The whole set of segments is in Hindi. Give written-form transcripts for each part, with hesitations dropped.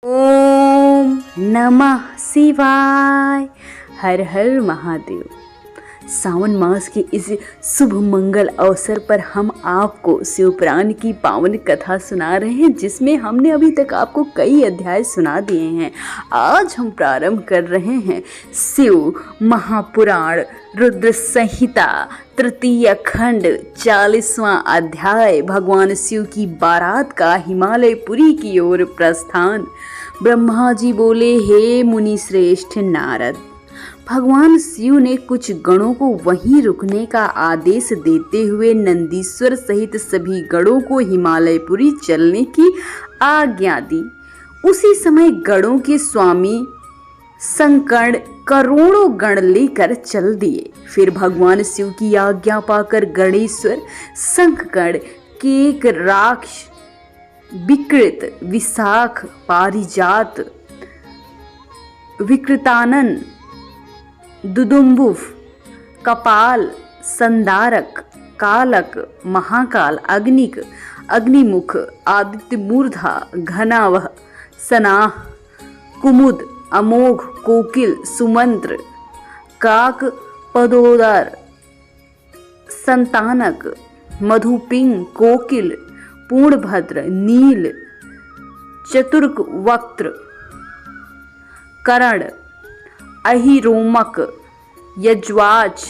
ओम नमः शिवाय। हर हर महादेव। सावन मास के इस शुभ मंगल अवसर पर हम आपको शिवपुराण की पावन कथा सुना रहे हैं, जिसमें हमने अभी तक आपको कई अध्याय सुना दिए हैं। आज हम प्रारंभ कर रहे हैं शिव महापुराण रुद्र संहिता तृतीय खंड 40वां अध्याय। भगवान शिव की बारात का हिमालयपुरी की ओर प्रस्थान। ब्रह्मा जी बोले, हे मुनि श्रेष्ठ नारद, भगवान शिव ने कुछ गणों को वहीं रुकने का आदेश देते हुए नंदीश्वर सहित सभी गणों को हिमालयपुरी चलने की आज्ञा दी। उसी समय गणों के स्वामी शंकर करोड़ों गण लेकर चल दिए। फिर भगवान शिव की आज्ञा पाकर गणेश्वर, शंखगण, केक, राक्ष, विकृत, विशाख, पारिजात, विकृतानन, दुदुम्बुफ, कपाल, संदारक, कालक, महाकाल, अग्निक, अग्निमुख, आदित्य मूर्धा, घनावह, सनाह, कुमुद, अमोघ, कोकिल, सुमंत्र, काक, पदोदर, संतानक, मधुपिंग, कोकिल, पूर्णभद्र, नील, चतुर्क वक्त्र, करण, अहिरोमक, यज्वाच,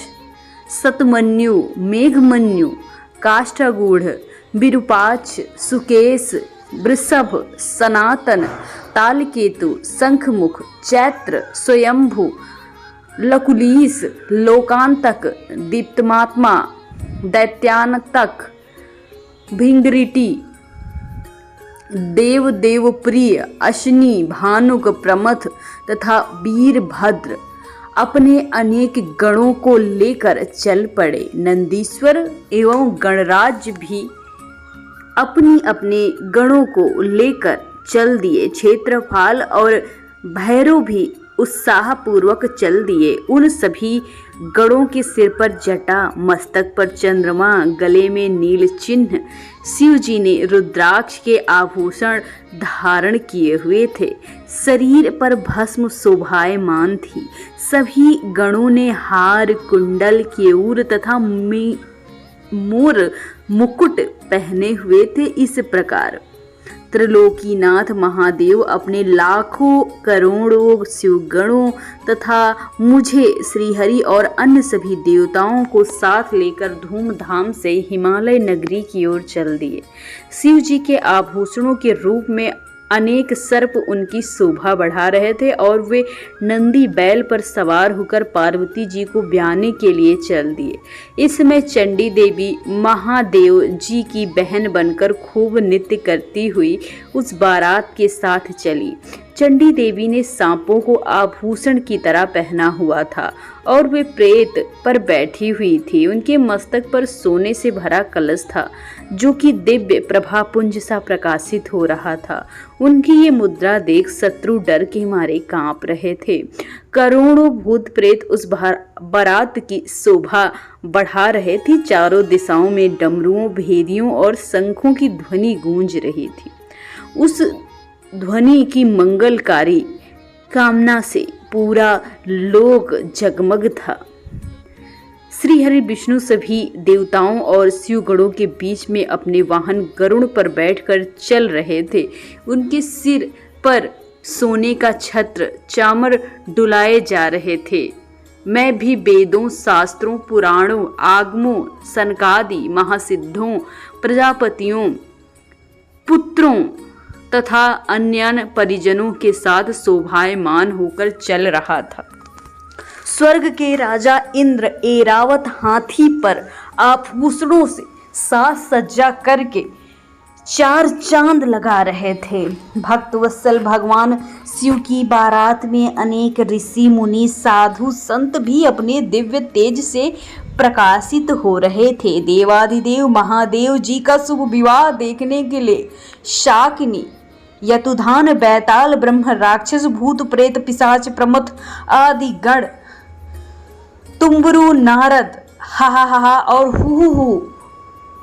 सतमन्यु, मेघमन्यु, काष्ठगूढ़, विरूपाक्ष, सुकेश, वृषभ, सनातन, तालकेतु, शंखमुख, चैत्र, स्वयंभु, लकुलीस, लोकांतक, दीप्तमात्मा, दैत्यानतक, भिंगरिटी, देव देवप्रिय, अश्नि, भानुक, प्रमथ तथा वीरभद्र अपने अनेक गणों को लेकर चल पड़े। नंदीश्वर एवं गणराज भी अपनी अपने गणों को लेकर चल दिए। क्षेत्रपाल और भैरव भी उत्साहपूर्वक चल दिए। उन सभी गणों के सिर पर जटा, मस्तक पर चंद्रमा, गले में नील चिन्ह। शिव जी ने रुद्राक्ष के आभूषण धारण किए हुए थे। शरीर पर भस्म शोभायमान थी। सभी गणों ने हार, कुंडल, केयूर तथा मोर मुकुट पहने हुए थे। इस प्रकार त्रिलोकीनाथ महादेव अपने लाखों करोड़ों शिवगणों तथा मुझे श्रीहरि और अन्य सभी देवताओं को साथ लेकर धूमधाम से हिमालय नगरी की ओर चल दिए। शिव जी के आभूषणों के रूप में अनेक सर्प उनकी शोभा बढ़ा रहे थे और वे नंदी बैल पर सवार होकर पार्वती जी को ब्याहने के लिए चल दिए। इसमें चंडी देवी महादेव जी की बहन बनकर खूब नृत्य करती हुई उस बारात के साथ चली। चंडी देवी ने सांपों को आभूषण की तरह पहना हुआ था और वे प्रेत पर बैठी हुई थी। उनके मस्तक पर सोने से भरा कलश था, जो कि दिव्य प्रभापुंज सा प्रकाशित हो रहा था। उनकी ये मुद्रा देख शत्रु डर के मारे कांप रहे थे। करोड़ों भूत प्रेत उस बारात की शोभा बढ़ा रहे थे। चारों दिशाओं में डमरुओं, भेदियों और शंखों की ध्वनि गूंज रही थी। उस ध्वनि की मंगलकारी कामना से पूरा लोक जगमग था। श्री हरि विष्णु सभी देवताओं और शिवगणों के बीच में अपने वाहन गरुड़ पर बैठकर चल रहे थे। उनके सिर पर सोने का छत्र चामर डुलाए जा रहे थे। मैं भी वेदों, शास्त्रों, पुराणों, आगमों, सनकादि महासिद्धों, प्रजापतियों, पुत्रों तथा अन्य परिजनों के साथ शोभायमान होकर चल रहा था। स्वर्ग के राजा इंद्र ऐरावत हाथी पर आभूषणों से साज सज्जा करके चार चांद लगा रहे थे। भक्तवत्सल भगवान शिव की बारात में अनेक ऋषि, मुनि, साधु, संत भी अपने दिव्य तेज से प्रकाशित हो रहे थे। देवाधिदेव महादेव जी का शुभ विवाह देखने के लिए शाकिनी, यतुधान, बैताल, ब्रह्म, राक्षस, भूत, प्रेत, पिशाच, प्रमथ आदि गण, तुम्बरु, नारद, हा हा हा और हु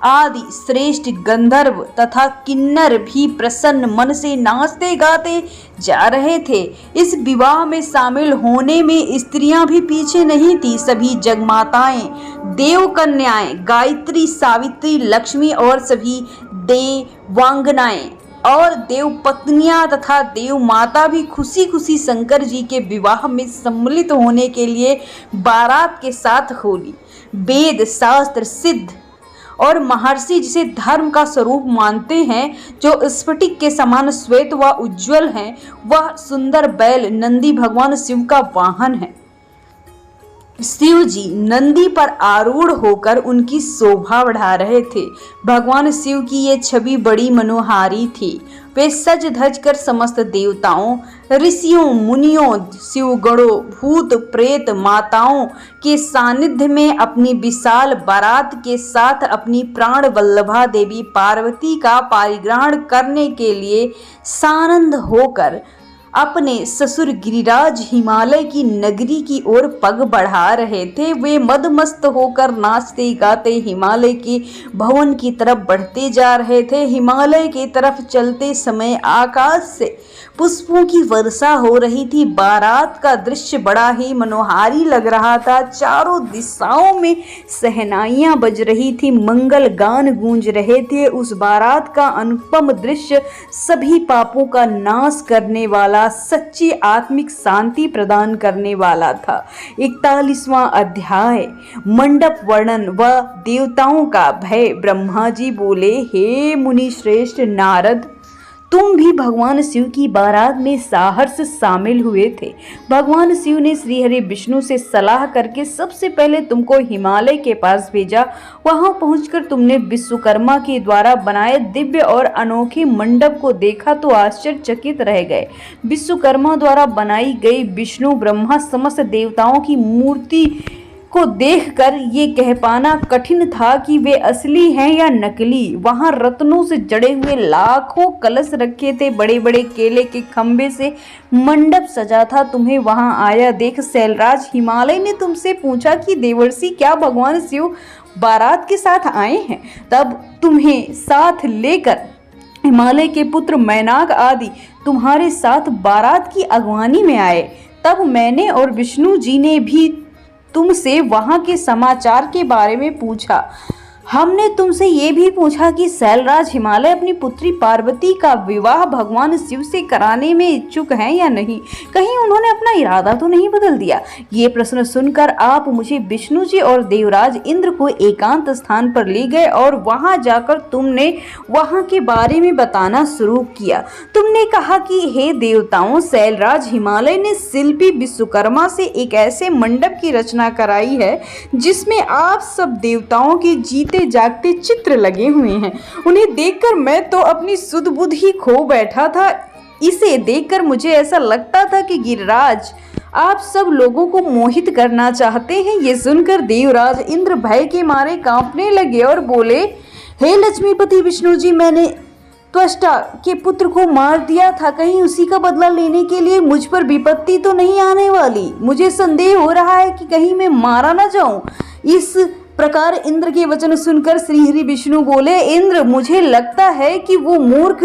आदि श्रेष्ठ गंधर्व तथा किन्नर भी प्रसन्न मन से नाचते गाते जा रहे थे। इस विवाह में शामिल होने में स्त्रियां भी पीछे नहीं थी। सभी जगमाताएं, देव कन्याएं, गायत्री, सावित्री, लक्ष्मी और सभी देवांगनाएं और देव पत्नियां तथा देव माता भी खुशी खुशी शंकर जी के विवाह में सम्मिलित होने के लिए बारात के साथ होली। वेद शास्त्र सिद्ध और महर्षि जिसे धर्म का स्वरूप मानते हैं, जो स्फटिक के समान श्वेत व उज्जवल हैं, वह सुंदर बैल नंदी भगवान शिव का वाहन है। शिव जी नंदी पर आरूढ़ होकर उनकी शोभा बढ़ा रहे थे। भगवान शिव की ये छवि बड़ी मनोहारी थी। वे सज धज कर समस्त देवताओं, ऋषियों, मुनियों, शिवगणों, भूत प्रेत माताओं के सानिध्य में अपनी विशाल बारात के साथ अपनी प्राण वल्लभा देवी पार्वती का पारिग्रहण करने के लिए सानंद होकर अपने ससुर गिरिराज हिमालय की नगरी की ओर पग बढ़ा रहे थे। वे मदमस्त होकर नाचते गाते हिमालय के भवन की तरफ बढ़ते जा रहे थे। हिमालय की तरफ चलते समय आकाश से पुष्पों की वर्षा हो रही थी। बारात का दृश्य बड़ा ही मनोहारी लग रहा था। चारों दिशाओं में सहनाइयां बज रही थी, मंगल गान गूंज रहे थे। उस बारात का अनुपम दृश्य सभी पापों का नाश करने वाला, सच्ची आत्मिक शांति प्रदान करने वाला था। 41वां अध्याय मंडप वर्णन व देवताओं का भय। ब्रह्मा जी बोले, हे मुनि श्रेष्ठ नारद, तुम भी भगवान शिव की बारात में साहस शामिल हुए थे। भगवान शिव ने श्रीहरि विष्णु से सलाह करके सबसे पहले तुमको हिमालय के पास भेजा। वहां पहुंचकर तुमने विश्वकर्मा के द्वारा बनाए दिव्य और अनोखे मंडप को देखा तो आश्चर्यचकित रह गए। विश्वकर्मा द्वारा बनाई गई विष्णु, ब्रह्मा, समस्त देवताओं की मूर्ति को देखकर ये कह पाना कठिन था कि वे असली हैं या नकली। वहां रत्नों से जड़े हुए लाखों कलश रखे थे। बड़े बड़े केले के खंभे से मंडप सजा था। तुम्हें वहां आया देख शैलराज हिमालय ने तुमसे पूछा कि देवर्षि, क्या भगवान शिव बारात के साथ आए हैं? तब तुम्हें साथ लेकर हिमालय के पुत्र मैनाक आदि तुम्हारे साथ बारात की अगवानी में आए। तब मैंने और विष्णु जी ने भी तुमसे वहां के समाचार के बारे में पूछा। हमने तुमसे ये भी पूछा कि शैलराज हिमालय अपनी पुत्री पार्वती का विवाह भगवान शिव से कराने में इच्छुक हैं या नहीं। कहीं उन्होंने अपना इरादा तो नहीं बदल दिया। ये प्रश्न सुनकर आप मुझे विष्णु जी और देवराज इंद्र को एकांत स्थान पर ले गए और वहां जाकर तुमने वहां के बारे में बताना शुरू किया। तुमने कहा कि हे देवताओं, शैलराज हिमालय ने शिल्पी विश्वकर्मा से एक ऐसे मंडप की रचना कराई है जिसमें आप सब देवताओं के जीते जागते चित्र लगे हुए हैं। उन्हें देखकर मैं तो अपनी सुध बुध ही खो बैठा था। इसे देखकर मुझे ऐसा लगता था कि गिरिराज आप सब लोगों को मोहित करना चाहते हैं। ये सुनकर देवराज इंद्र भय के मारे कांपने लगे और बोले, हे लक्ष्मीपति विष्णु जी, मैंने त्वष्टा के पुत्र को मार दिया था। कहीं उसी का बदला लेने के लिए मुझ पर विपत्ति तो नहीं आने वाली। मुझे संदेह हो रहा है कि कहीं मैं मारा ना जाऊं। इस प्रकार इंद्र के वचन सुनकर श्रीहरि विष्णु बोले, इंद्र, मुझे लगता है कि वो मूर्ख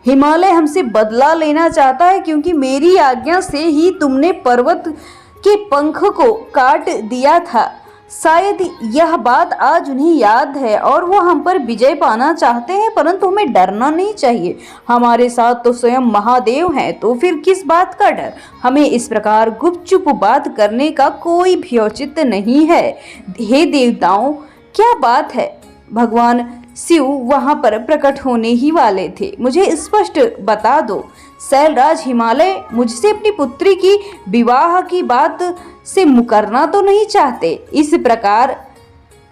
हिमालय हमसे बदला लेना चाहता है, क्योंकि मेरी आज्ञा से ही तुमने पर्वत के पंख को काट दिया था। शायद यह बात आज उन्हें याद है और वो हम पर विजय पाना चाहते हैं, परंतु हमें डरना नहीं चाहिए। हमारे साथ तो स्वयं महादेव हैं, तो फिर किस बात का डर। हमें इस प्रकार गुपचुप बात करने का कोई भी औचित्य नहीं है। हे देवताओं, क्या बात है? भगवान शिव वहां पर प्रकट होने ही वाले थे। मुझे स्पष्ट बता दो, शैलराज हिमालय मुझसे अपनी पुत्री की विवाह की बात से मुकरना तो नहीं चाहते। इस प्रकार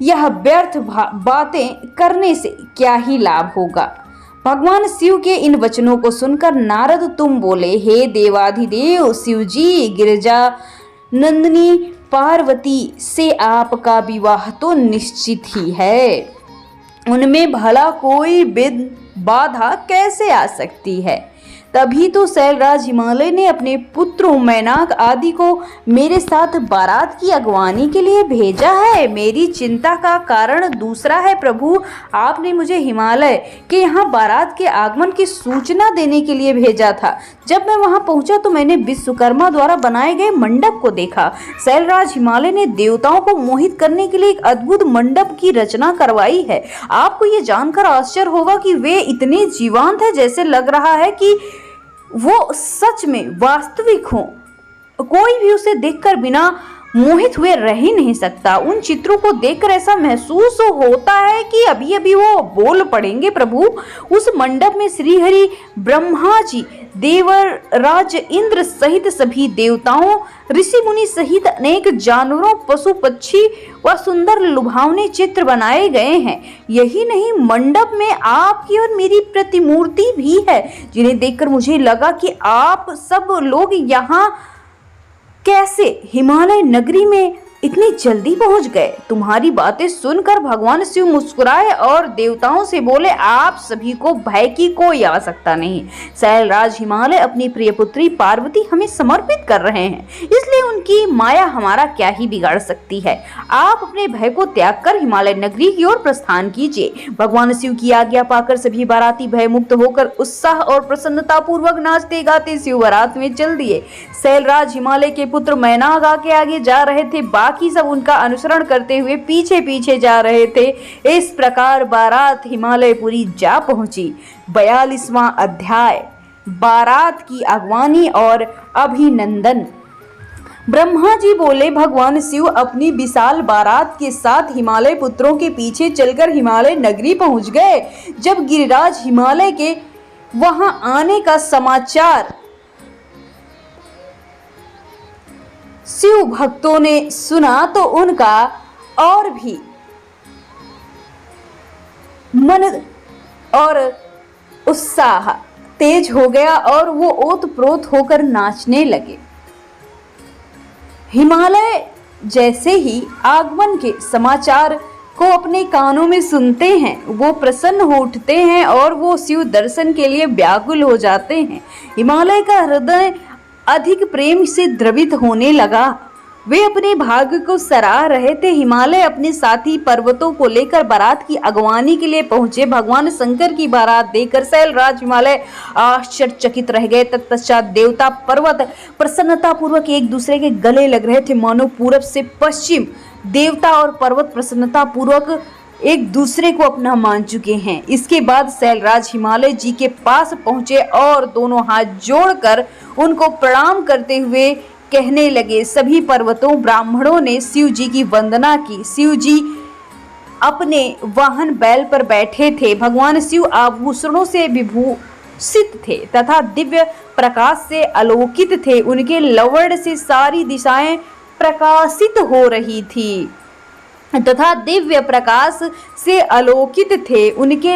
यह व्यर्थ बातें करने से क्या ही लाभ होगा। भगवान शिव के इन वचनों को सुनकर नारद तुम बोले, हे देवाधिदेव शिव जी, गिरिजा नंदिनी पार्वती से आपका विवाह तो निश्चित ही है। उनमें भला कोई बाधा कैसे आ सकती है। तभी तो शैलराज हिमालय ने अपने पुत्रों मैनाक आदि को मेरे साथ बारात की अगवानी के लिए भेजा है। मेरी चिंता का कारण दूसरा है प्रभु। आपने मुझे हिमालय के यहाँ बारात के आगमन की सूचना देने के लिए भेजा था। जब मैं वहां पहुंचा तो मैंने विश्वकर्मा द्वारा बनाए गए मंडप को देखा। शैलराज हिमालय ने देवताओं को मोहित करने के लिए एक अद्भुत मंडप की रचना करवाई है। आपको ये जानकर आश्चर्य होगा कि वे इतने जीवंत हैं, जैसे लग रहा है कि वो सच में वास्तविक हो। कोई भी उसे देखकर बिना मोहित हुए रह ही नहीं सकता। उन चित्रों को देखकर ऐसा महसूस होता है कि अभी अभी वो बोल पड़ेंगे प्रभु। उस मंडप में श्रीहरि, ब्रह्मा जी, देवराज इंद्र सहित सभी देवताओं, ऋषि मुनि सहित अनेक जानवरों, पशु पक्षी व सुंदर लुभावने चित्र बनाए गए हैं। यही नहीं, मंडप में आपकी और मेरी प्रतिमूर्ति भी है, जिन्हें देखकर मुझे लगा कि आप सब लोग यहाँ कैसे हिमालय नगरी में इतनी जल्दी पहुंच गए। तुम्हारी बातें सुनकर भगवान शिव मुस्कुराए और देवताओं से बोले, आप सभी को भय की कोई आवश्यकता नहीं। शैलराज हिमालय अपनी प्रिय पुत्री पार्वती हमें समर्पित कर रहे हैं, इसलिए उनकी माया हमारा क्या ही बिगाड़ सकती है। आप अपने भय को त्याग कर हिमालय नगरी की ओर प्रस्थान कीजिए। भगवान शिव की आज्ञा पाकर सभी बाराती भय मुक्त होकर उत्साह और प्रसन्नता पूर्वक नाचते गाते शिव बारात में चल दिए। शैलराज हिमालय के पुत्र मैनाक आगे आगे जा रहे थे, बाकी सब उनका अनुसरण करते हुए पीछे पीछे जा रहे थे। इस प्रकार बारात हिमालयपुरी जा पहुंची। 42वां अध्याय, बारात की अगवानी और अभिनंदन। ब्रह्मा जी बोले, भगवान शिव अपनी विशाल बारात के साथ हिमालय पुत्रों के पीछे चलकर हिमालय नगरी पहुंच गए। जब गिरिराज हिमालय के वहां आने का समाचार शिव भक्तों ने सुना तो उनका और भी मन और उत्साह तेज हो गया और वो ओतप्रोत होकर नाचने लगे। हिमालय जैसे ही आगमन के समाचार को अपने कानों में सुनते हैं, वो प्रसन्न हो उठते हैं और वो शिव दर्शन के लिए व्याकुल हो जाते हैं। हिमालय का हृदय अधिक प्रेम से द्रवित होने लगा। वे अपने भाग्य को सराह रहे थे। हिमालय अपने साथी पर्वतों को लेकर बारात की अगवानी के लिए पहुंचे। भगवान शंकर की बारात देखकर शैलराज हिमालय आश्चर्यचकित रह गए। तत्पश्चात देवता पर्वत प्रसन्नता पूर्वक एक दूसरे के गले लग रहे थे, मानो पूरब से पश्चिम देवता और पर्वत प्रसन्नता पूर्वक एक दूसरे को अपना मान चुके हैं। इसके बाद शैलराज हिमालय जी के पास पहुंचे और दोनों हाथ जोड़कर उनको प्रणाम करते हुए कहने लगे। सभी पर्वतों ब्राह्मणों ने शिव जी की वंदना की। शिव जी अपने वाहन बैल पर बैठे थे। भगवान शिव आभूषणों से विभूषित थे तथा दिव्य प्रकाश से आलोकित थे। उनके लवण से सारी दिशाएं प्रकाशित हो रही थी तथा दिव्य प्रकाश से आलोकित थे। उनके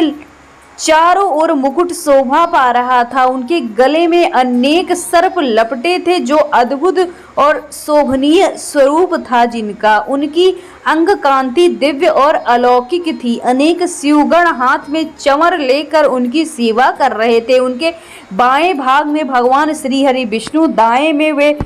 चारों ओर मुकुट शोभा पा रहा था। उनके गले में अनेक सर्प लपटे थे जो अद्भुत और शोभनीय स्वरूप था जिनका। उनकी अंग कांति दिव्य और अलौकिक थी। अनेक शिवगण हाथ में चमर लेकर उनकी सेवा कर रहे थे। उनके बाएं भाग में भगवान श्री हरि विष्णु, दाएं में वे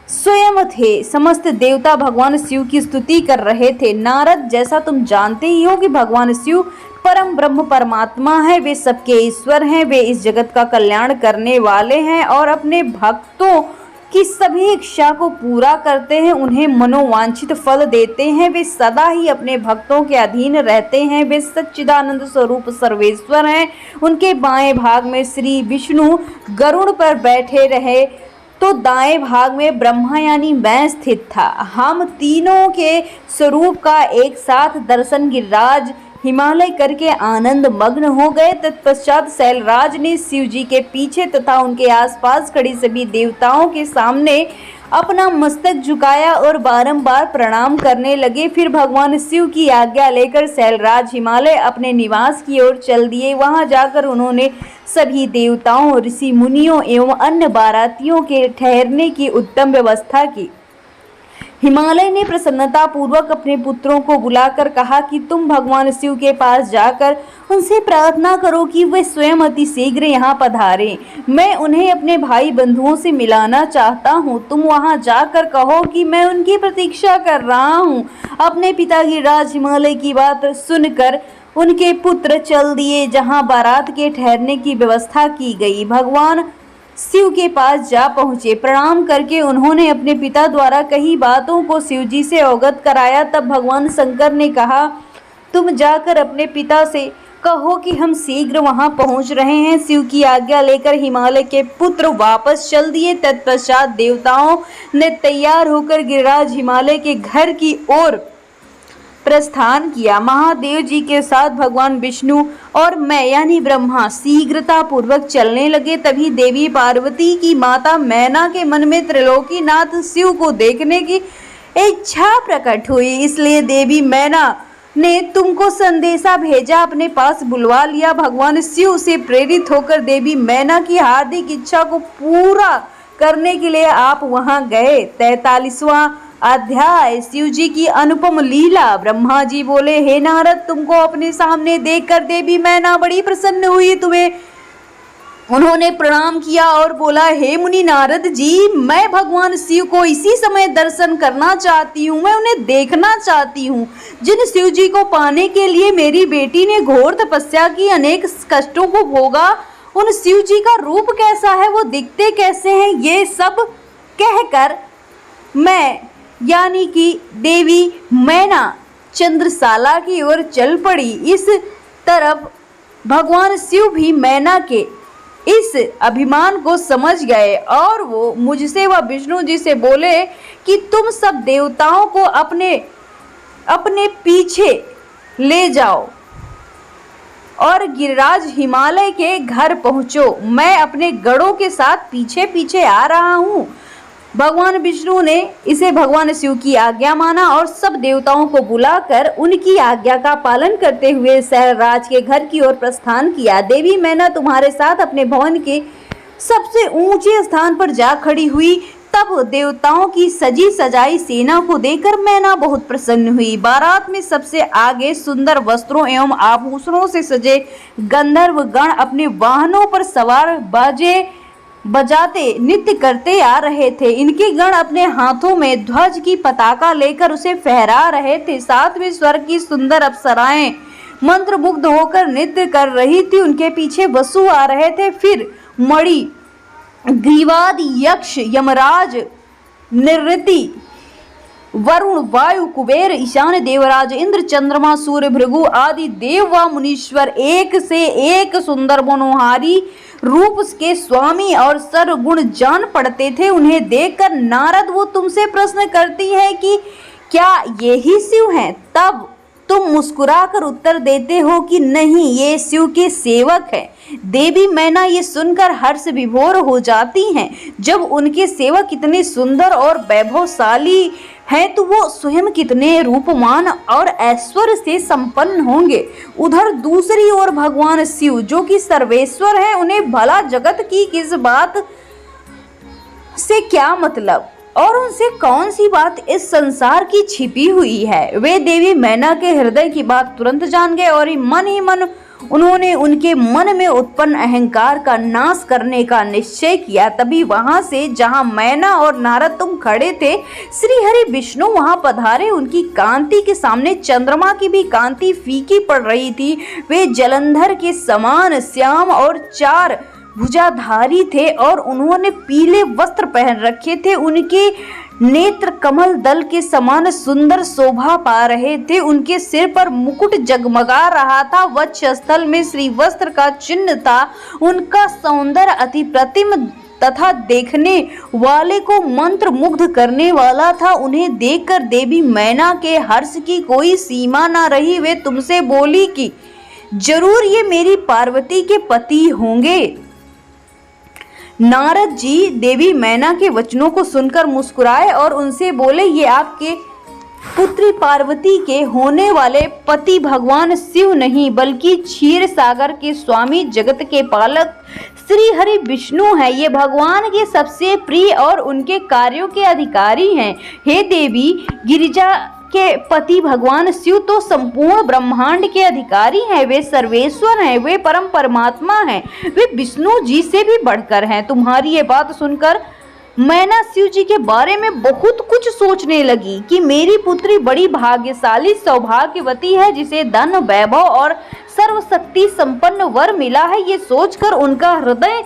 स्वयं थे। समस्त देवता भगवान शिव की स्तुति कर रहे थे। नारद, जैसा तुम जानते ही हो कि भगवान शिव परम ब्रह्म परमात्मा है, वे सबके ईश्वर हैं। वे इस जगत का कल्याण करने वाले हैं और अपने भक्तों की सभी इच्छा को पूरा करते हैं, उन्हें मनोवांछित फल देते हैं। वे सदा ही अपने भक्तों के अधीन रहते हैं। वे सच्चिदानंद स्वरूप सर्वेश्वर हैं। उनके बाएं भाग में श्री विष्णु गरुड़ पर बैठे रहे तो दाएं भाग में ब्रह्मा यानी मैं स्थित था। हम तीनों के स्वरूप का एक साथ दर्शन गिरिराज हिमालय करके आनंद मग्न हो गए। तत्पश्चात शैलराज ने शिव जी के पीछे तथा उनके आसपास खड़ी सभी देवताओं के सामने अपना मस्तक झुकाया और बारंबार प्रणाम करने लगे। फिर भगवान शिव की आज्ञा लेकर शैलराज हिमालय अपने निवास की ओर चल दिए। वहां जाकर उन्होंने सभी देवताओं, ऋषि मुनियों एवं अन्य बारातियों के ठहरने की उत्तम व्यवस्था की। हिमालय ने प्रसन्नता पूर्वक अपने पुत्रों को बुलाकर कहा कि तुम भगवान शिव के पास जाकर उनसे प्रार्थना करो कि वे स्वयं अति शीघ्र यहाँ पधारें। मैं उन्हें अपने भाई बंधुओं से मिलाना चाहता हूँ। तुम वहाँ जाकर कहो कि मैं उनकी प्रतीक्षा कर रहा हूँ। अपने पिता गिरिराज हिमालय की बात सुनकर उनके पुत्र चल दिए जहाँ बारात के ठहरने की व्यवस्था की गई। भगवान शिव के पास जा पहुँचे। प्रणाम करके उन्होंने अपने पिता द्वारा कही बातों को शिव जी से अवगत कराया। तब भगवान शंकर ने कहा, तुम जाकर अपने पिता से कहो कि हम शीघ्र वहां पहुंच रहे हैं। शिव की आज्ञा लेकर हिमालय के पुत्र वापस चल दिए। तत्पश्चात देवताओं ने तैयार होकर गिरिराज हिमालय के घर की ओर प्रस्थान किया। महादेव जी के साथ भगवान विष्णु और मैं यानी ब्रह्मा शीघ्रता पूर्वक चलने लगे। तभी देवी पार्वती की माता मैना के मन में त्रिलोकीनाथ शिव को देखने की इच्छा प्रकट हुई। इसलिए देवी मैना ने तुमको संदेशा भेजा, अपने पास बुलवा लिया। भगवान शिव से प्रेरित होकर देवी मैना की हार्दिक इच्छा को पूरा करने के लिए आप वहां गए। 43वां अध्याय शिव जी की अनुपम लीला। ब्रह्मा जी बोले, हे नारद, तुमको अपने सामने देखकर देवी मैना बड़ी प्रसन्न हुई। उन्होंने प्रणाम किया और बोला, हे मुनि नारद जी, मैं भगवान शिव को इसी समय दर्शन करना चाहती हूँ। मैं उन्हें देखना चाहती हूँ। जिन शिव जी को पाने के लिए मेरी बेटी ने घोर तपस्या की, अनेक कष्टों को भोगा, उन शिव जी का रूप कैसा है, वो दिखते कैसे हैं, ये सब कहकर मैं यानी कि देवी मैना चंद्रशाला की ओर चल पड़ी। इस तरफ भगवान शिव भी मैना के इस अभिमान को समझ गए और वो मुझसे व विष्णु जी से बोले कि तुम सब देवताओं को अपने अपने पीछे ले जाओ और गिरिराज हिमालय के घर पहुंचो। मैं अपने गणों के साथ पीछे पीछे आ रहा हूँ। भगवान विष्णु ने इसे भगवान शिव की आज्ञा माना और सब देवताओं को बुलाकर उनकी आज्ञा का पालन करते हुए शहरराज के घर की ओर प्रस्थान किया। देवी मैना तुम्हारे साथ अपने भवन के सबसे ऊंचे स्थान पर जा खड़ी हुई। तब देवताओं की सजी सजाई सेना को देखकर मैना बहुत प्रसन्न हुई। बारात में सबसे आगे सुंदर वस्त्रों एवं आभूषणों से सजे गंधर्व गण अपने वाहनों पर सवार बाजे बजाते नृत्य करते आ रहे थे। इनके गण अपने हाथों में ध्वज की पताका लेकर उसे फहरा रहे थे। साथ में स्वर्ग की सुंदर अप्सराएं मंत्रमुग्ध होकर नृत्य कर रही थी। उनके पीछे वसु आ रहे थे। फिर मणि, ग्रीवाद, यक्ष, यमराज, निरृति, वरुण, वायु, कुबेर, ईशान, देवराज, इंद्र, चंद्रमा, सूर्य, भृगु आदि देव व मुनीश्वर एक से एक सुंदर मनोहारी रूप के स्वामी और सर्वगुण जान पड़ते थे। उन्हें देखकर नारद वो तुमसे प्रश्न करती है कि क्या ये ही शिव हैं? तब तुम मुस्कुराकर उत्तर देते हो कि नहीं, ये शिव के सेवक हैं। देवी मैना ये सुनकर हर्ष विभोर हो जाती हैं। जब उनके सेवक इतने सुंदर और वैभवशाली हैं तो वो स्वयं कितने रूपमान और ऐश्वर्य से संपन्न होंगे। उधर दूसरी ओर भगवान शिव जो कि सर्वेश्वर हैं, उन्हें भला जगत की किस बात से क्या मतलब और उनसे कौन सी बात इस संसार की छिपी हुई है। वे देवी मैना के हृदय की बात तुरंत जान गए और मन ही मन उन्होंने उनके मन में उत्पन्न अहंकार का नाश करने का निश्चय किया। तभी वहां से जहां मैना और नारद तुम खड़े थे, श्री हरि विष्णु वहां पधारे। उनकी कांति के सामने चंद्रमा की भी कांति फीकी पड़ रही थी। वे जलंधर के समान श्याम और चार भुजाधारी थे और उन्होंने पीले वस्त्र पहन रखे थे। उनके नेत्र कमल दल के समान सुंदर शोभा पा रहे थे। उनके सिर पर मुकुट जगमगा रहा था। वक्षस्थल में श्री वस्त्र का चिन्ह था। उनका सौंदर्य अति प्रतिम तथा देखने वाले को मंत्र मुग्ध करने वाला था। उन्हें देखकर देवी मैना के हर्ष की कोई सीमा न रही। वे तुमसे बोली कि जरूर ये मेरी पार्वती के पति होंगे। नारद जी देवी मैना के वचनों को सुनकर मुस्कुराए और उनसे बोले, ये आपके पुत्री पार्वती के होने वाले पति भगवान शिव नहीं बल्कि क्षीर सागर के स्वामी, जगत के पालक श्री हरि विष्णु हैं। ये भगवान के सबसे प्रिय और उनके कार्यों के अधिकारी हैं। हे देवी, गिरिजा के पति भगवान शिव तो संपूर्ण ब्रह्मांड के अधिकारी हैं। वे सर्वेश्वर हैं, वे परम परमात्मा हैं, वे विष्णु जी से भी बढ़कर हैं। तुम्हारी ये बात सुनकर मैना शिव जी के बारे में बहुत कुछ सोचने लगी कि मेरी पुत्री बड़ी भाग्यशाली सौभाग्यवती है, जिसे धन, वैभव और सर्वशक्ति संपन्न वर मिला है। ये सोचकर उनका हृदय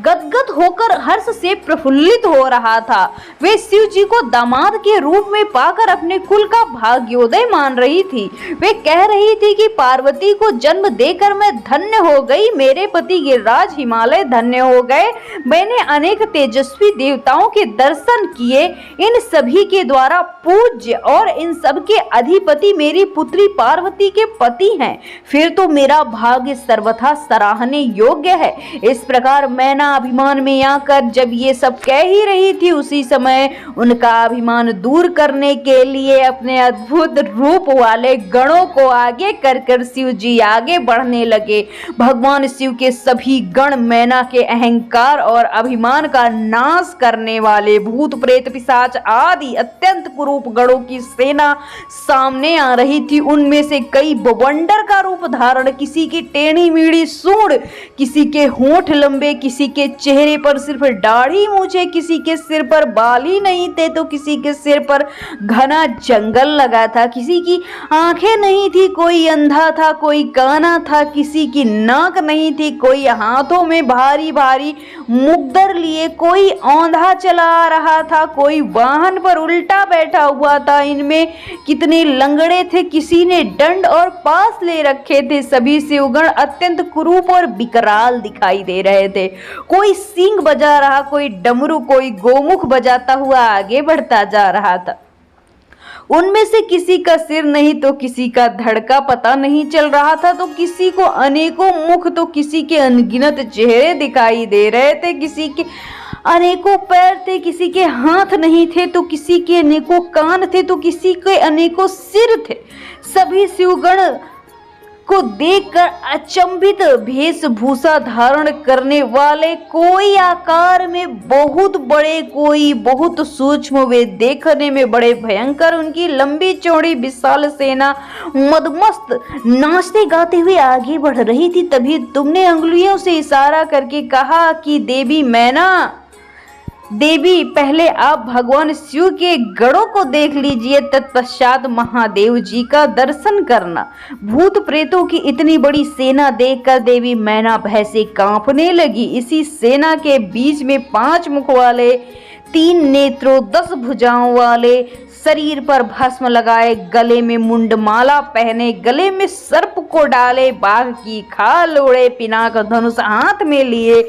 गदगद होकर हर्ष से प्रफुल्लित हो रहा था। वे शिव जी को दामाद के रूप में पाकर अपने कुल का भाग्योदय मान रही थी। वे कह रही थी कि पार्वती को जन्म देकर मैं धन्य हो गई, मेरे पति गिरिराज हिमालय धन्य हो गए। मैंने अनेक तेजस्वी देवताओं के दर्शन किए, इन सभी के द्वारा पूज्य और इन सब के अधिपति मेरी पुत्री पार्वती के पति हैं। फिर तो मेरा भाग्य सर्वथा सराहने योग्य है। इस प्रकार मैना अभिमान में आकर जब ये सब कह ही रही थी, उसी समय उनका अभिमान दूर करने के लिए अपने अद्भुत रूप वाले गणों को आगे कर शिव जी आगे बढ़ने लगे। भगवान शिव के सभी गण मैना के अहंकार और अभिमान का नाश करने वाले भूत, प्रेत, पिशाच आदि अत्यंत कुरूप गणों की सेना सामने आ रही थी। उनमें से कई बवंडर का रूप धारण, किसी की टेढ़ी मीढ़ी सूंड, किसी के होंठ लंबे, किसी के चेहरे पर सिर्फ दाढ़ी मूछे, किसी के सिर पर बाल ही नहीं थे तो किसी के सिर पर घना जंगल लगा था, किसी की आंखें नहीं थी, कोई अंधा था, कोई काना था, किसी की नाक नहीं थी, कोई हाथों में भारी भारी मुद्दर लिए कोई औंधा चला रहा था, कोई वाहन पर उल्टा बैठा हुआ था। इनमें कितने लंगड़े थे, किसी ने दंड और पास ले रखे थे। सभी शिवगण अत्यंत कुरूप और विकराल दिखाई दे रहे थे। कोई सींग बजा रहा, कोई डमरू, कोई गोमुख बजाता हुआ आगे बढ़ता जा रहा था। उनमें से किसी का सिर नहीं तो किसी का धड़ का पता नहीं चल रहा था, तो किसी को अनेकों मुख तो किसी के अनगिनत चेहरे दिखाई दे रहे थे, किसी के अनेकों पैर थे, किसी के हाथ नहीं थे तो किसी के अनेकों कान थे, तो किसी के अनेकों सिर थे। सभी शिवगण को देखकर अचंभित वेशभूषा धारण करने वाले, कोई आकार में बहुत बड़े, कोई बहुत सूक्ष्म, वे देखने में बड़े भयंकर। उनकी लंबी चौड़ी विशाल सेना मदमस्त नाचते गाते हुए आगे बढ़ रही थी। तभी तुमने अंगुलियों से इशारा करके कहा कि देवी मैना, देवी पहले आप भगवान शिव के गणों को देख लीजिए, तत्पश्चात महादेव जी का दर्शन करना। भूत प्रेतों की इतनी बड़ी सेना देखकर देवी मैना भय से कांपने लगी। इसी सेना के बीच में 5 मुख वाले, 3 नेत्रों, 10 भुजाओं वाले, शरीर पर भस्म लगाए, गले में मुंडमाला पहने, गले में सर्प को डाले, बाघ की खाल ओढ़े, पिनाक धनुष हाथ में लिए,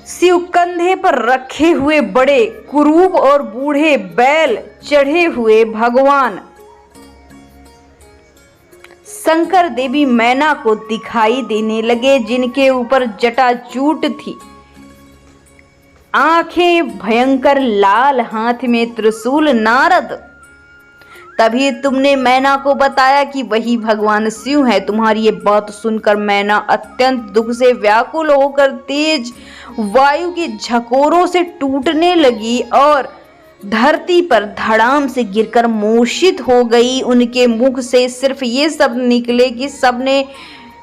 शिव कंधे पर रखे हुए बड़े कुरूप और बूढ़े बैल चढ़े हुए भगवान शंकर देवी मैना को दिखाई देने लगे, जिनके ऊपर जटाजूट थी, आंखें भयंकर लाल, हाथ में त्रिशूल। नारद, तभी तुमने मैना को बताया कि वही भगवान शिव है। तुम्हारी ये बात सुनकर मैना अत्यंत दुख से व्याकुल होकर तेज वायु के झकोरों से टूटने लगी और धरती पर धड़ाम से गिरकर मूर्छित हो गई। उनके मुख से सिर्फ ये शब्द निकले कि सबने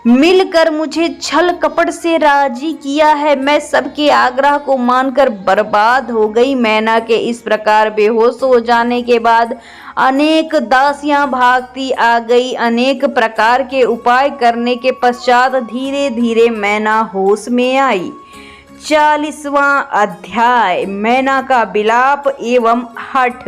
मिलकर मुझे छल कपट से राजी किया है, मैं सबके आग्रह को मानकर बर्बाद हो गई। मैना के इस प्रकार बेहोश हो जाने के बाद अनेक दासियां भागती आ गई। अनेक प्रकार के उपाय करने के पश्चात धीरे धीरे मैना होश में आई। 40वां अध्याय, मैना का विलाप एवं हठ।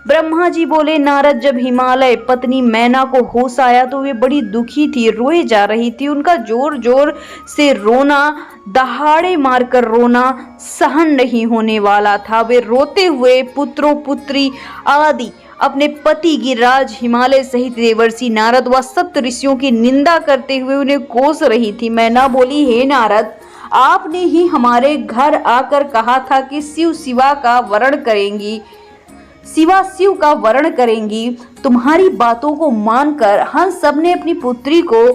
ब्रह्मा जी बोले, नारद, जब हिमालय पत्नी मैना को होश आया तो वे बड़ी दुखी थी, रोए जा रही थी। उनका जोर जोर से रोना, दहाड़े मारकर रोना सहन नहीं होने वाला था। वे रोते हुए पुत्रों पुत्री आदि अपने पति गिरिराज हिमालय सहित देवर्षि नारद व सप्त ऋषियों की निंदा करते हुए उन्हें कोस रही थी। मैना बोली, हे नारद, आपने ही हमारे घर आकर कहा था कि शिव शिवा का वरण करेंगी, सिवा शिव का वर्ण करेंगी। तुम्हारी बातों को मानकर हम सब ने अपनी पुत्री को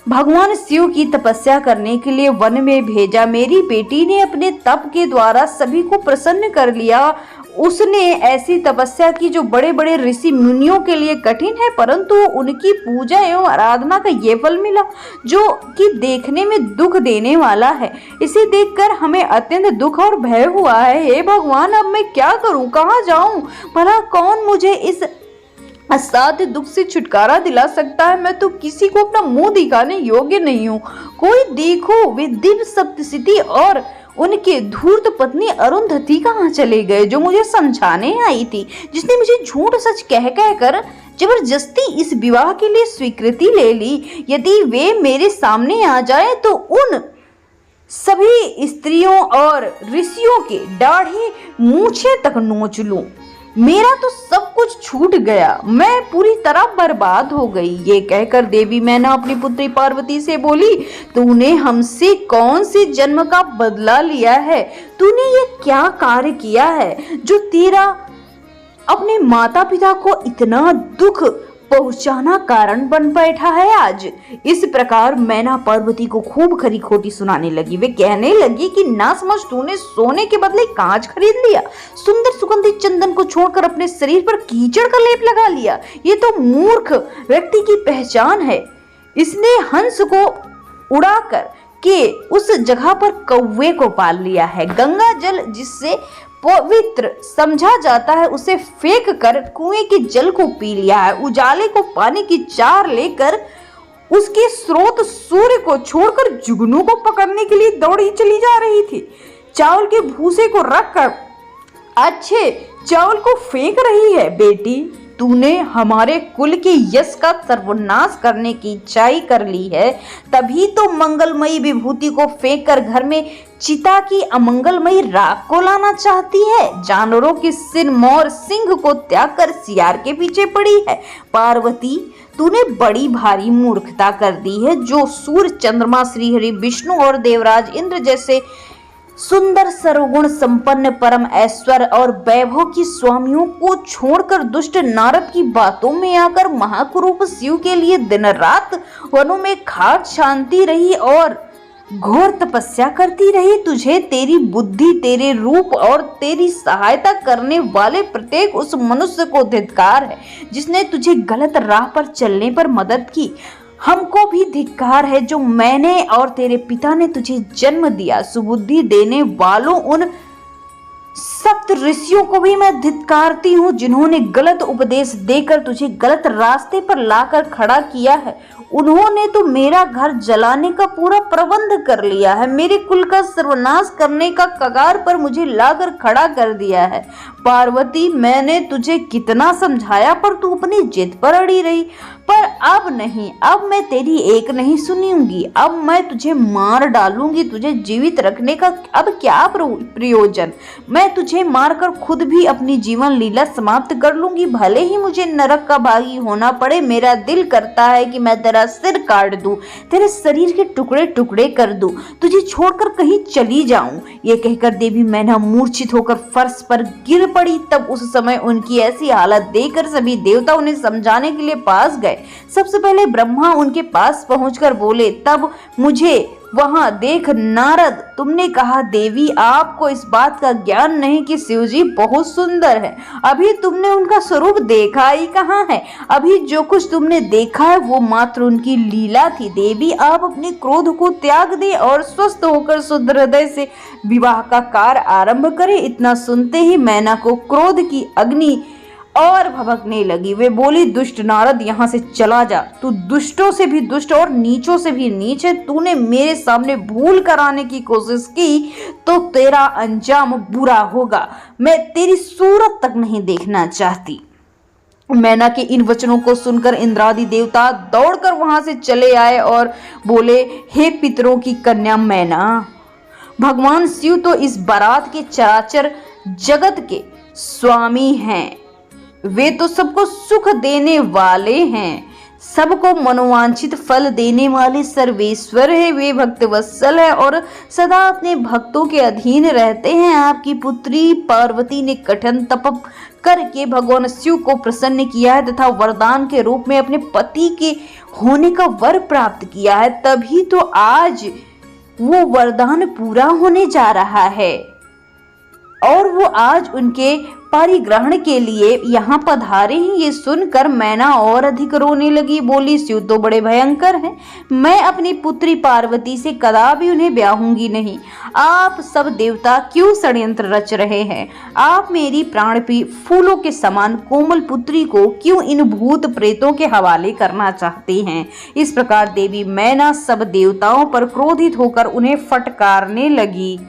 भगवान शिव की तपस्या करने के लिए वन में भेजा। मेरी बेटी ने अपने तप के द्वारा सभी को प्रसन्न कर लिया। उसने ऐसी तपस्या की जो बड़े बड़े ऋषि मुनियों के लिए कठिन है, परंतु उनकी पूजा एवं आराधना का ये फल मिला जो कि देखने में दुख देने वाला है। इसे देखकर हमें अत्यंत दुख और भय हुआ है। हे भगवान, अब मैं क्या करूं, कहां जाऊं? भला कौन मुझे इस असाध्य दुख से छुटकारा दिला सकता है? मैं तो किसी को अपना मुंह दिखाने योग्य नहीं हूँ। कोई देखो, वे दिव्य सप्तशती और उनके धूर्त पत्नी अरुंधति कहाँ चले गए, जो मुझे समझाने आई थी, जिसने मुझे झूठ सच कह कर जबरदस्ती इस विवाह के लिए स्वीकृति ले ली। यदि वे मेरे सामने आ जाए तो उन सभी स्त्रियों और ऋषियों के दाढ़ी मूछे तक नोच लूं। मेरा तो सब कुछ छूट गया, मैं पूरी तरह बर्बाद हो गई। ये कहकर देवी मैना अपनी पुत्री पार्वती से बोली, तूने हमसे कौन से जन्म का बदला लिया है? तूने ये क्या कार्य किया है जो तेरा अपने माता पिता को इतना दुख पहुंचाना कारण बन बैठा है आज? इस प्रकार मैना पार्वती को खूब खरी खोटी सुनाने लगी। वे कहने लगी कि ना समझ, तूने सोने के बदले कांच खरीद लिया, सुंदर सुगंधित चंदन को छोड़कर अपने शरीर पर कीचड़ का लेप लगा लिया। ये तो मूर्ख व्यक्ति की पहचान है। इसने हंस को उड़ाकर के उस जगह पर कौवे को पाल लिया है। गंगा जल जिससे पवित्र समझा जाता है उसे फेंक कर कुएं के जल को पी लिया है। उजाले को पाने की चार लेकर उसके स्रोत सूर्य को छोड़कर जुगनू को पकड़ने के लिए दौड़ी चली जा रही थी। चावल के भूसे को रखकर अच्छे चावल को फेंक रही है। बेटी, तूने हमारे कुल के यश का सर्वनाश करने की इच्छाई कर ली है, तभी तो मंगलमयी विभूति को फेंककर घर में चिता की अमंगलमयी राख को लाना चाहती है। जानवरों के सिर मोर सिंह को त्याग कर सियार के पीछे पड़ी है। पार्वती, तूने बड़ी भारी मूर्खता कर दी है, जो सूर्य, चंद्रमा, श्रीहरि, विष्णु और देवराज इंद्र जैसे सुंदर सर्वगुण संपन्न परम ऐश्वर्य और वैभव की स्वामियों को छोड़कर दुष्ट नारद की बातों में आकर महाकुरूप शिव के लिए दिन रात वनों में खाट शांति रही और घोर तपस्या करती रही। तुझे तेरी बुद्धि, तेरे रूप और तेरी सहायता करने वाले प्रत्येक उस मनुष्य को धिक्कार है जिसने तुझे गलत राह पर चलने पर मदद की। हमको भी धिक्कार है जो मैंने और तेरे पिता ने तुझे जन्म दिया। सुबुद्धि देने वालों उन सप्त ऋषियों को भी मैं धिक्कारती हूँ जिन्होंने गलत उपदेश देकर तुझे गलत रास्ते पर लाकर खड़ा किया है। उन्होंने तो मेरा घर जलाने का पूरा प्रबंध कर लिया है, मेरे कुल का सर्वनाश करने का कगार पर मुझे लाकर खड़ा कर दिया है। पार्वती, मैंने तुझे कितना समझाया पर तू अपनी जिद पर अड़ी रही। पर अब नहीं, अब मैं तेरी एक नहीं सुनूंगी। अब मैं तुझे मार डालूंगी। तुझे जीवित रखने का अब क्या प्रयोजन? मैं तुझे मारकर खुद भी अपनी जीवन लीला समाप्त कर लूंगी, भले ही मुझे नरक का भागी होना पड़े। मेरा दिल करता है कि मैं तेरा सिर काट दूं, तेरे शरीर के टुकड़े टुकड़े कर दूं, तुझे छोड़कर कहीं चली जाऊं। ये कहकर देवी मैना मूर्छित होकर फर्श पर गिर पड़ी। तब उस समय उनकी ऐसी हालत देखकर सभी देवता उन्हें समझाने के लिए पास गए। सबसे पहले ब्रह्मा उनके पास पहुंचकर बोले, तब मुझे वहां देख नारद, तुमने कहा देवी आपको इस बात का ज्ञान नहीं कि शिवजी बहुत सुंदर है। अभी तुमने उनका स्वरूप देखा ही कहाँ है? अभी जो कुछ तुमने देखा है वो मात्र उनकी लीला थी। देवी, आप अपने क्रोध को त्याग दें और स्वस्थ होकर शुद्ध हृदय से विवाह का कार्य आरंभ करें। इतना सुनते ही मैना को क्रोध की अग्नि और भभकने लगी। वे बोली, दुष्ट नारद, यहाँ से चला जा। तू दुष्टों से भी दुष्ट और नीचों से भी नीच है। तूने मेरे सामने भूल कराने की कोशिश की तो तेरा अंजाम बुरा होगा। मैं तेरी सूरत तक नहीं देखना चाहती। मैना के इन वचनों को सुनकर इंद्रादि देवता दौड़कर वहां से चले आए और बोले, हे पितरों की कन्या मैना, भगवान शिव तो इस बारात के चराचर जगत के स्वामी हैं। वे तो सबको सुख देने वाले हैं। सबको मनोवांछित फल देने वाले सर्वेश्वर है, वे भक्त वत्सल है और सदा अपने भक्तों के अधीन रहते हैं। आपकी पुत्री पार्वती ने कठिन तप करके भगवान शिव को प्रसन्न किया है तथा वरदान के रूप में अपने पति के होने का वर प्राप्त किया है, तभी तो आज वो वरदान पूरा होने जा रहा है और वो आज उनके परिग्रहण के लिए यहाँ पधारे हैं। ये सुनकर मैना और अधिक रोने लगी, बोली शिव तो बड़े भयंकर हैं, मैं अपनी पुत्री पार्वती से कदापि उन्हें ब्याहूंगी नहीं। आप सब देवता क्यों षड्यंत्र रच रहे हैं? आप मेरी प्राणप्रिय फूलों के समान कोमल पुत्री को क्यों इन भूत प्रेतों के हवाले करना चाहते हैं? इस प्रकार देवी मैना सब देवताओं पर क्रोधित होकर उन्हें फटकारने लगी।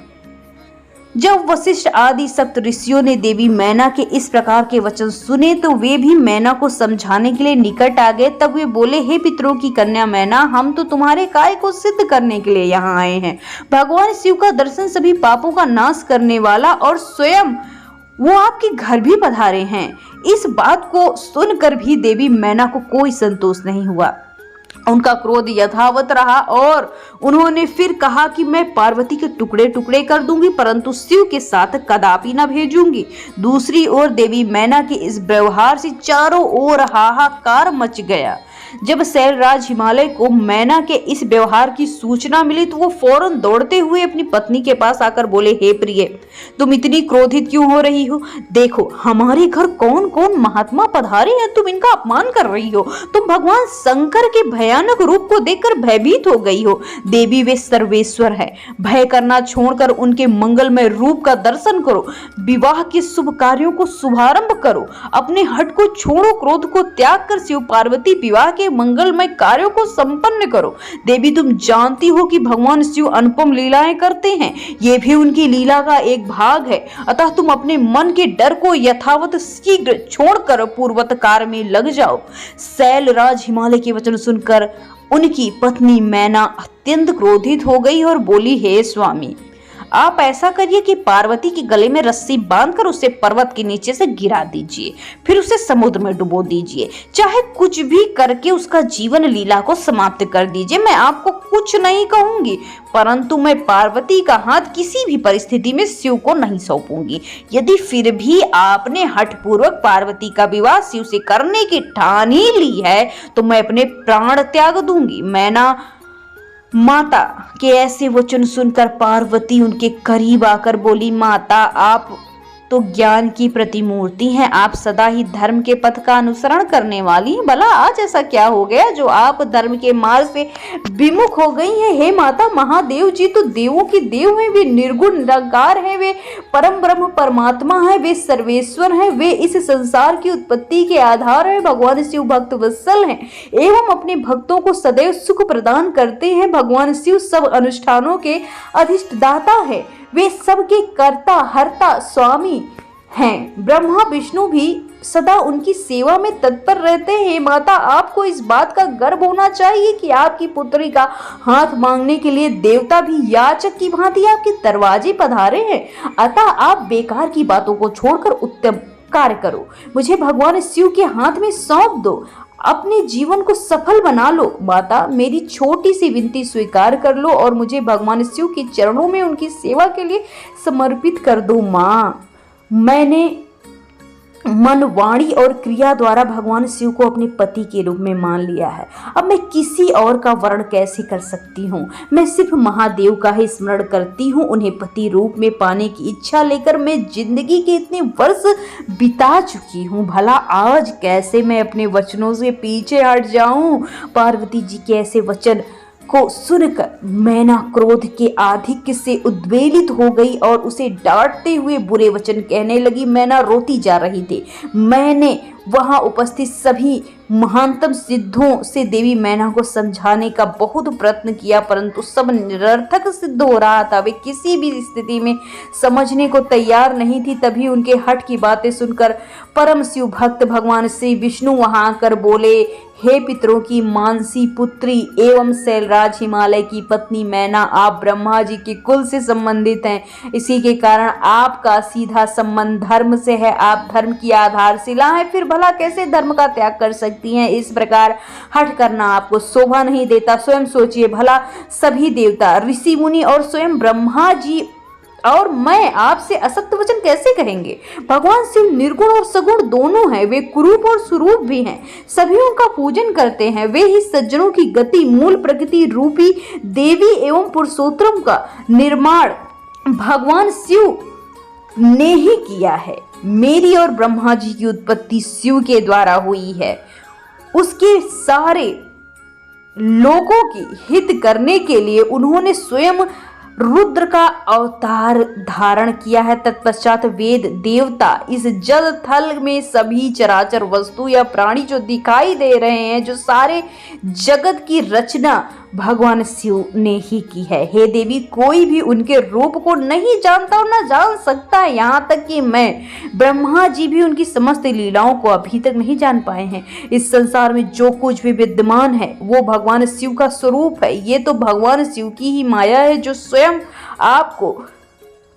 जब वशिष्ठ आदि सप्त ऋषियों ने देवी मैना के इस प्रकार के वचन सुने तो वे भी मैना को समझाने के लिए निकट आ गए। तब वे बोले, हे पितरों की कन्या मैना, हम तो तुम्हारे काय को सिद्ध करने के लिए यहाँ आए हैं। भगवान शिव का दर्शन सभी पापों का नाश करने वाला और स्वयं वो आपके घर भी पधारे हैं। इस बात को सुनकर भी देवी मैना को कोई संतोष नहीं हुआ। उनका क्रोध यथावत रहा और उन्होंने फिर कहा कि मैं पार्वती के टुकड़े टुकड़े कर दूंगी, परंतु शिव के साथ कदापि न भेजूंगी। दूसरी ओर देवी मैना के इस व्यवहार से चारों ओर हाहाकार मच गया। जब शैलराज हिमालय को मैना के इस व्यवहार की सूचना मिली तो वो फौरन दौड़ते हुए अपनी पत्नी के पास आकर बोले, हे प्रिय, तुम इतनी क्रोधित क्यों हो रही हो? देखो हमारे घर कौन कौन महात्मा पधारे हैं, तुम इनका अपमान कर रही हो। तुम भगवान शंकर के भयानक रूप को देखकर भयभीत हो गई हो। देवी वे सर्वेश्वर है, भय करना छोड़कर उनके मंगलमय रूप का दर्शन करो। विवाह के शुभ कार्यों को शुभारंभ करो। अपने हठ को छोड़ो, क्रोध को त्याग कर शिव पार्वती विवाह के मंगलमय कार्यों को संपन्न करो। देवी तुम जानती हो कि भगवान शिव अनुपम लीलाएं करते हैं, ये भी उनकी लीला का एक भाग है। अतः तुम अपने मन के डर को यथावत शीघ्र छोड़कर पूर्वत कार्य में लग जाओ। शैलराज हिमालय के वचन सुनकर उनकी पत्नी मैना अत्यंत क्रोधित हो गई और बोली, हे स्वामी, आप ऐसा करिए कि पार्वती के गले में रस्सी बांधकर उसे पर्वत के नीचे से गिरा दीजिए, फिर उसे समुद्र में डुबो दीजिए। चाहे कुछ भी करके उसका जीवन लीला को समाप्त कर दीजिए। मैं आपको कुछ नहीं कहूंगी, परंतु मैं पार्वती का हाथ किसी भी परिस्थिति में शिव को नहीं सौंपूंगी। यदि फिर भी आपने हठपूर्वक पार्वती का विवाह शिव से करने की ठान ही ली है तो मैं अपने प्राण त्याग दूंगी। मैना माता के ऐसे वचन सुनकर पार्वती उनके करीब आकर बोली, माता आप तो ज्ञान की प्रतिमूर्ति हैं, आप सदा ही धर्म के पथ का अनुसरण करने वाली हैं। भला आज ऐसा क्या हो गया जो आप धर्म के मार्ग से विमुख हो गई हैं? हे माता, महादेव जी तो देवों के देव हैं, वे निर्गुण निराकार हैं, वे परम ब्रह्म परमात्मा है, वे सर्वेश्वर हैं, वे इस संसार की उत्पत्ति के आधार है। भगवान शिव भक्त वत्सल हैं एवं अपने भक्तों को सदैव सुख प्रदान करते हैं। भगवान शिव सब अनुष्ठानों के अधिष्ठाता है, वे सबके कर्ता हर्ता स्वामी हैं। ब्रह्मा विष्णु भी सदा उनकी सेवा में तत्पर रहते हैं। माता, आपको इस बात का गर्व होना चाहिए कि आपकी पुत्री का हाथ मांगने के लिए देवता भी याचक की भांति आपके दरवाजे पधारे हैं। अतः आप बेकार की बातों को छोड़कर उत्तम कार्य करो, मुझे भगवान शिव के हाथ में सौंप दो, अपने जीवन को सफल बना लो। माता, मेरी छोटी सी विनती स्वीकार कर लो और मुझे भगवान शिव के चरणों में उनकी सेवा के लिए समर्पित कर दो। माँ, मैंने मन, वाणी और क्रिया द्वारा भगवान शिव को अपने पति के रूप में मान लिया है। अब मैं किसी और का वर्ण कैसे कर सकती हूँ? मैं सिर्फ महादेव का ही स्मरण करती हूँ। उन्हें पति रूप में पाने की इच्छा लेकर मैं जिंदगी के इतने वर्ष बिता चुकी हूँ। भला आज कैसे मैं अपने वचनों से पीछे हट जाऊँ? पार्वती जी के ऐसे वचन को सुनकर मैना क्रोध के आधिक्य से उद्वेलित हो गई और उसे डांटते हुए बुरे वचन कहने लगी। मैना रोती जा रही थी। मैंने वहां उपस्थित सभी महानतम सिद्धों से देवी मैना को समझाने का बहुत प्रयत्न किया, परंतु सब निरर्थक सिद्ध हो रहा था। वे किसी भी स्थिति में समझने को तैयार नहीं थी। तभी उनके हठ की बातें सुनकर परम शिव भक्त भगवान श्री विष्णु वहां आकर बोले, हे पितरों की मानसी पुत्री एवं शैलराज हिमालय की पत्नी मैना, आप ब्रह्मा जी के कुल से संबंधित हैं। इसी के कारण आपका सीधा संबंध धर्म से है। आप धर्म की आधारशिला है। फिर भला भला कैसे धर्म का त्याग कर सकती हैं? इस प्रकार हठ करना आपको शोभा नहीं देता। स्वयं सोचिए भला, सभी देवता, ऋषि मुनि और स्वयं ब्रह्मा जी और मैं आपसे असत्य वचन कैसे कहेंगे? भगवान शिव निर्गुण और सगुण दोनों हैं, वे कुरूप और स्वरूप भी हैं, सभी उनका पूजन करते हैं। वे ही सज्जनों की गति, मूल प्रकृति रूपी देवी एवं पुरुषोत्तम का निर्माण भगवान शिव ने ही किया है। मेरी और ब्रह्मा जी की उत्पत्ति शिव के द्वारा हुई है। उसके सारे लोगों की हित करने के लिए उन्होंने स्वयं रुद्र का अवतार धारण किया है। तत्पश्चात वेद, देवता, इस जल थल में सभी चराचर वस्तु या प्राणी जो दिखाई दे रहे हैं, जो सारे जगत की रचना भगवान शिव ने ही की है। हे देवी, कोई भी उनके रूप को नहीं जानता और न जान सकता, यहाँ तक कि मैं ब्रह्मा जी भी उनकी समस्त लीलाओं को अभी तक नहीं जान पाए हैं। इस संसार में जो कुछ भी विद्यमान है वो भगवान शिव का स्वरूप है। ये तो भगवान शिव की ही माया है जो स्वयं आपको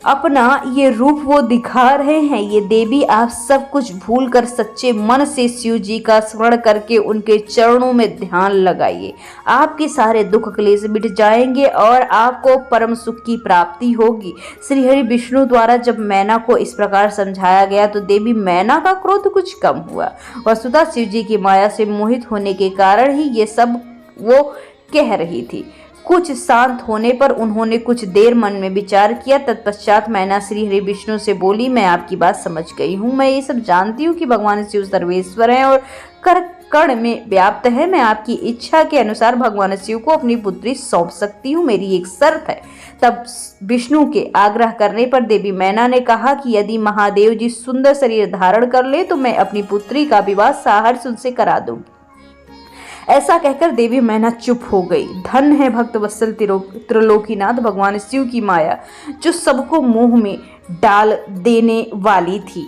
अपना ये रूप वो दिखा रहे हैं। ये देवी, आप सब कुछ भूल कर सच्चे मन से शिव जी का स्मरण करके उनके चरणों में ध्यान लगाइए। आपके सारे दुख क्लेश मिट जाएंगे और आपको परम सुख की प्राप्ति होगी। श्री हरि विष्णु द्वारा जब मैना को इस प्रकार समझाया गया तो देवी मैना का क्रोध कुछ कम हुआ। वस्तुतः शिव जी की माया से मोहित होने के कारण ही ये सब वो कह रही थी। कुछ शांत होने पर उन्होंने कुछ देर मन में विचार किया। तत्पश्चात मैना श्री हरि विष्णु से बोली, मैं आपकी बात समझ गई हूँ। मैं ये सब जानती हूँ कि भगवान शिव सर्वेश्वर हैं और कर कण में व्याप्त है। मैं आपकी इच्छा के अनुसार भगवान शिव को अपनी पुत्री सौंप सकती हूँ। मेरी एक शर्त है। तब विष्णु के आग्रह करने पर देवी मैना ने कहा कि यदि महादेव जी सुंदर शरीर धारण कर ले तो मैं अपनी पुत्री का विवाह सहर्ष उनसे करा दूंगी। ऐसा कहकर देवी मैना चुप हो गई। धन है भक्त वत्सल त्रिलोकीनाथ भगवान शिव की माया, जो सबको मोह में डाल देने वाली थी।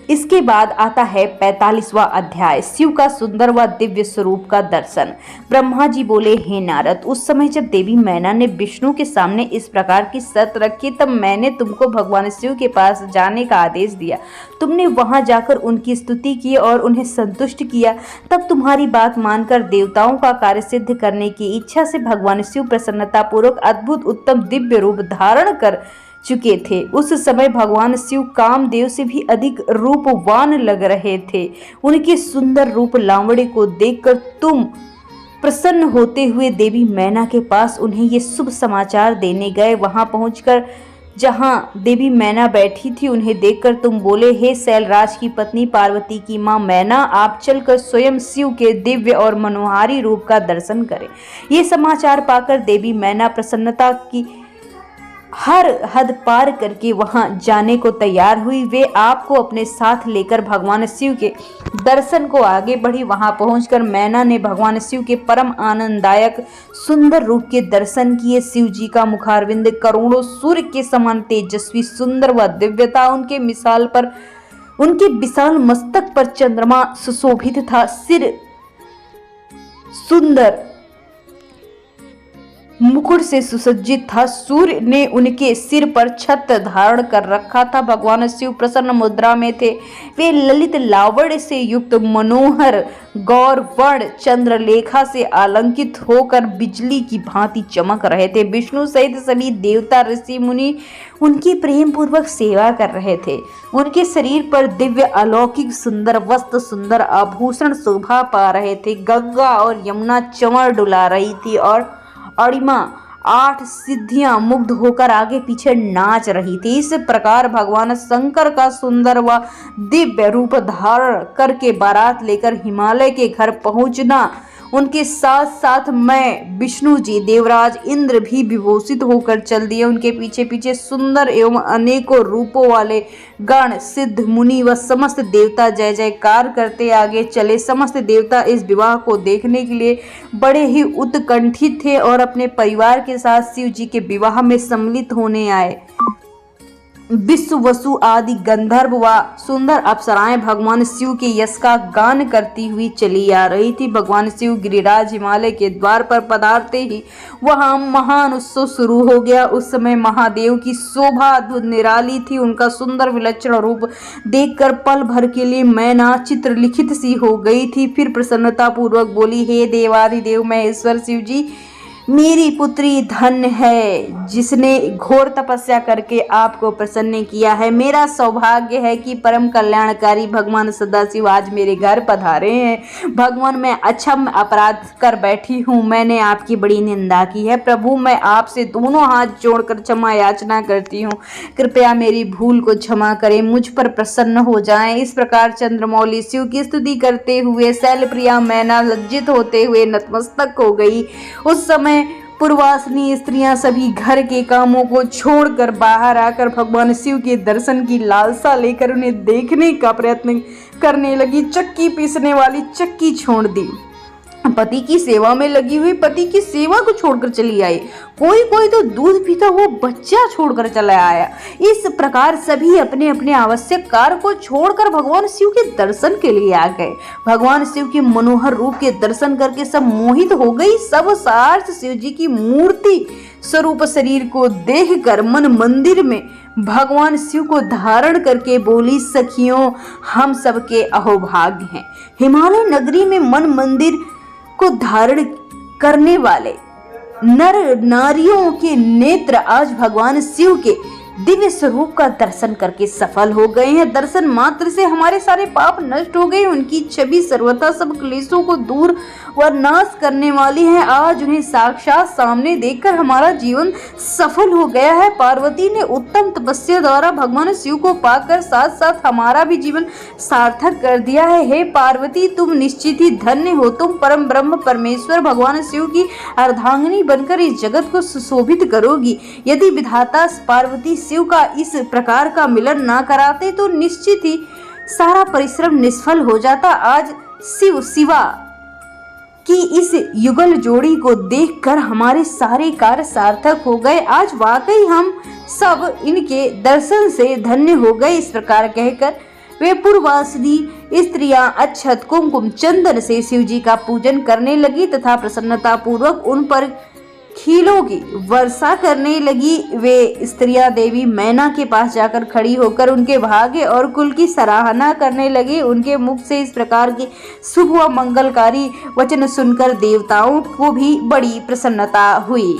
इसके बाद आता है 45वां अध्याय, शिव का सुंदर व दिव्य स्वरूप का दर्शन। ब्रह्मा जी बोले, हे नारद, उस समय जब देवी मैना ने विष्णु के सामने इस प्रकार की शर्त रखी तब मैंने तुमको भगवान शिव के पास जाने का आदेश दिया। तुमने वहां जाकर उनकी स्तुति की और उन्हें संतुष्ट किया। तब तुम्हारी बात मानकर देवताओं का कार्य सिद्ध करने की इच्छा से भगवान शिव प्रसन्नता पूर्वक अद्भुत उत्तम दिव्य रूप धारण कर चुके थे। उस समय भगवान शिव कामदेव से भी अधिक रूपवान लग रहे थे। उनके सुंदर रूप लावण्य को देखकर तुम प्रसन्न होते हुए देवी मैना के पास उन्हें ये शुभ समाचार देने गए। वहां पहुंचकर जहां देवी मैना बैठी थी उन्हें देखकर तुम बोले, हे शैलराज की पत्नी पार्वती की मां मैना, आप चलकर स्वयं शिव के दिव्य और मनोहारी रूप का दर्शन करें। ये समाचार पाकर देवी मैना प्रसन्नता की हर हद पार करके वहां जाने को तैयार हुई। वे आपको अपने साथ लेकर भगवान शिव के दर्शन को आगे बढ़ी। वहां पहुंचकर मैना ने भगवान शिव के परम आनंददायक सुंदर रूप के दर्शन किए। शिव जी का मुखारविंद करोड़ों सूर्य के समान तेजस्वी, सुंदर व दिव्यता। उनके विशाल मस्तक पर चंद्रमा सुशोभित था। सिर सुंदर मुकुट से सुसज्जित था। सूर्य ने उनके सिर पर छत्र धारण कर रखा था। भगवान शिव प्रसन्न मुद्रा में थे। वे ललित लावण्य से युक्त मनोहर गौरवर्ण चंद्रलेखा से आलंकित होकर बिजली की भांति चमक रहे थे। विष्णु सहित सभी देवता, ऋषि मुनि उनकी प्रेम पूर्वक सेवा कर रहे थे। उनके शरीर पर दिव्य अलौकिक सुंदर वस्त्र, सुंदर आभूषण शोभा पा रहे थे। गंगा और यमुना चंवर डुला रही थी और अणिमा 8 सिद्धियां मुग्ध होकर आगे पीछे नाच रही थी। इस प्रकार भगवान शंकर का सुंदर व दिव्य रूप धारण करके बारात लेकर हिमालय के घर पहुंचना, उनके साथ साथ मैं विष्णु जी, देवराज इंद्र भी विभूषित होकर चल दिए। उनके पीछे पीछे सुंदर एवं अनेकों रूपों वाले गण, सिद्ध, मुनि व समस्त देवता जय जयकार करते आगे चले। समस्त देवता इस विवाह को देखने के लिए बड़े ही उत्कंठित थे और अपने परिवार के साथ शिव जी के विवाह में सम्मिलित होने आए। विश्व वसु आदि गंधर्व व सुंदर अप्सराएं भगवान शिव के यश का गान करती हुई चली आ रही थी। भगवान शिव गिरिराज हिमालय के द्वार पर पधारते ही वहां महान उत्सव शुरू हो गया। उस समय महादेव की शोभा अद्भुत निराली थी। उनका सुंदर विलक्षण रूप देखकर पल भर के लिए मैना चित्रलिखित सी हो गई थी। फिर प्रसन्नता पूर्वक बोली, हे देवाधिदेव महेश्वर शिव जी, मेरी पुत्री धन्य है जिसने घोर तपस्या करके आपको प्रसन्न किया है। मेरा सौभाग्य है कि परम कल्याणकारी भगवान सदाशिव आज मेरे घर पधारे हैं। भगवान, मैं अक्षम अपराध कर बैठी हूँ, मैंने आपकी बड़ी निंदा की है। प्रभु, मैं आपसे दोनों हाथ जोड़कर क्षमा याचना करती हूँ, कृपया मेरी भूल को क्षमा करें, मुझ पर प्रसन्न हो जाएं। इस प्रकार चंद्रमौली शिव की स्तुति करते हुए शैलप्रिया मैना लज्जित होते हुए नतमस्तक हो गई। उस समय पूर्वासनी स्त्रियां सभी घर के कामों को छोड़कर बाहर आकर भगवान शिव के दर्शन की लालसा लेकर उन्हें देखने का प्रयत्न करने लगी। चक्की पीसने वाली चक्की छोड़ दी, पति की सेवा में लगी हुई पति की सेवा को छोड़कर चली आई, कोई कोई तो दूध पीता हुआ बच्चा छोड़कर चला आया। इस प्रकार सभी अपने अपने आवश्यक कार्य को छोड़कर भगवान शिव के दर्शन के लिए आ गए। भगवान शिव के मनोहर रूप के दर्शन करके सब मोहित हो गई। सब सार्थ शिव जी की मूर्ति स्वरूप शरीर को देखकर मन मंदिर में भगवान शिव को धारण करके बोली, सखियों, हम सबके अहोभाग्य हैं। हिमालय नगरी में मन मंदिर को धारण करने वाले नर नारियों के नेत्र आज भगवान शिव के दिव्य स्वरूप का दर्शन करके सफल हो गए हैं। दर्शन मात्र से हमारे सारे पाप नष्ट हो गए। उनकी छवि सर्वथा सब क्लेशों को दूर व नाश करने वाली है। आज उन्हें साक्षात सामने देखकर हमारा जीवन सफल हो गया है। पार्वती ने उत्तम तपस्या द्वारा भगवान शिव को पाकर साथ साथ हमारा भी जीवन सार्थक कर दिया है। हे पार्वती, तुम निश्चित ही धन्य हो। तुम परम ब्रह्म परमेश्वर भगवान शिव की अर्धांगिनी बनकर इस जगत को सुशोभित करोगी। यदि विधाता पार्वती शिव का इस प्रकार का मिलन ना कराते तो निश्चित ही सारा परिश्रम निष्फल हो जाता। आज शिव शिवा की इस युगल जोड़ी को देखकर हमारे सारे कार्य सार्थक हो गए। आज वाकई हम सब इनके दर्शन से धन्य हो गए। इस प्रकार कहकर वे पूर्वासनी स्त्रियां अक्षत कुमकुम चंदन से शिव जी का पूजन करने लगी तथा प्रसन्नता पूर्वक उन पर खीलों की वर्षा करने लगी। वे स्त्रियां देवी मैना के पास जाकर खड़ी होकर उनके भाग्य और कुल की सराहना करने लगी। उनके मुख से इस प्रकार के शुभ व मंगलकारी वचन सुनकर देवताओं को भी बड़ी प्रसन्नता हुई।